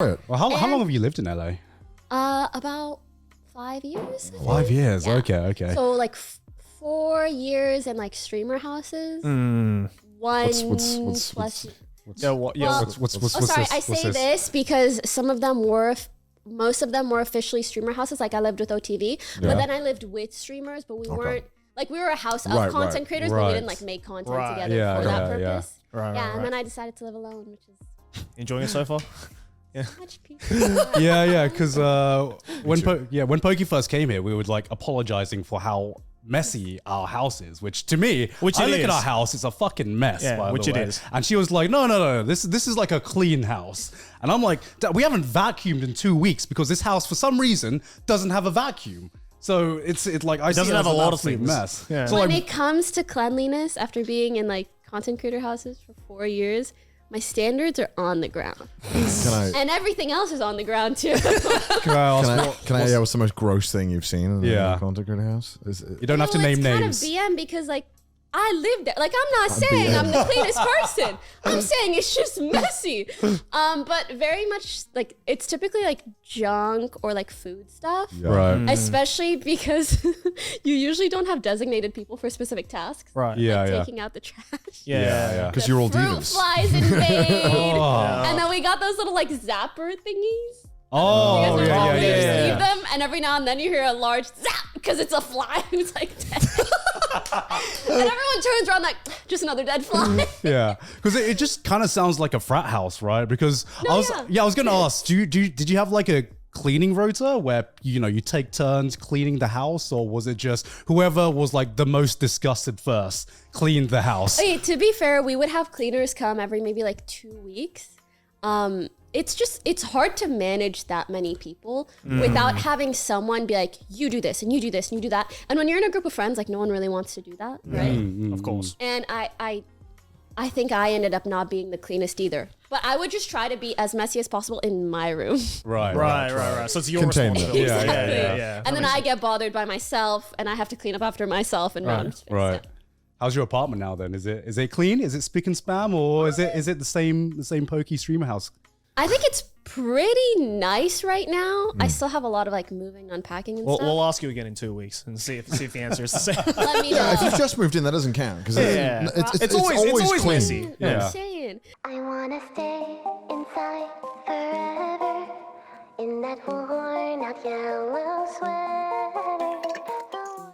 Well, how long have you lived in LA? About 5 years. 5 years. Yeah. Okay. So like 4 years in like streamer houses. Mm. What's plus. Yeah, what? Yeah. Well, what's sorry, this? I What's say this because most of them were officially streamer houses. Like I lived with OTV, but then I lived with streamers, but we weren't. Like we were a house of content creators, but we didn't like make content together for that purpose. And then I decided to live alone, which is enjoying it so far. much peace. Because when Pokey first came here, we were like apologizing for how messy our house is, which to me, I look at our house, it's a fucking mess. Yeah, which it is. And she was like, no, this is like a clean house. And I'm like, we haven't vacuumed in 2 weeks because this house for some reason doesn't have a vacuum. So it's like I see doesn't it have as a an lot of absolute things. mess. Yeah. So When like, it comes to cleanliness, after being in like content creator houses for 4 years, my standards are on the ground. And everything else is on the ground too. can I ask what's the most gross thing you've seen in a content creator house? You don't have to name names. It's kind of BM because like I live there. Like I'm not saying I'm the cleanest person. I'm saying it's just messy. But very much like it's typically like junk or like food stuff. Right. Especially because you usually don't have designated people for specific tasks. Right. Like taking out the trash. Yeah. Because you're all Fruit divas. flies invade. And then we got those little like zapper thingies. Oh, You yeah. leave them, and every now and then you hear a large zap because it's a fly who's like dead. And everyone turns around like, just another dead fly. Yeah, because it just kind of sounds like a frat house, right? Because I was gonna ask, did you have like a cleaning rota where you take turns cleaning the house, or was it just whoever was like the most disgusted first cleaned the house? Okay, to be fair, we would have cleaners come every maybe like 2 weeks. It's hard to manage that many people without having someone be like, you do this and you do this and you do that. And when you're in a group of friends, like no one really wants to do that, right? Of course. And I think I ended up not being the cleanest either. But I would just try to be as messy as possible in my room. Right. So it's your Containment. responsibility. Exactly. Yeah. And then I get bothered by myself and I have to clean up after myself and now I'm just fixed up. How's your apartment now then? Is it clean? Is it spick and spam, or is it the same Pokey streamer house? I think it's pretty nice right now. I still have a lot of like moving, unpacking and stuff. We'll ask you again in 2 weeks and see if the answer is the same. Let me know. If you've just moved in, that doesn't count because it's always clean. Messy. Yeah. I'm saying. I wanna stay inside forever in that worn out yellow sweater.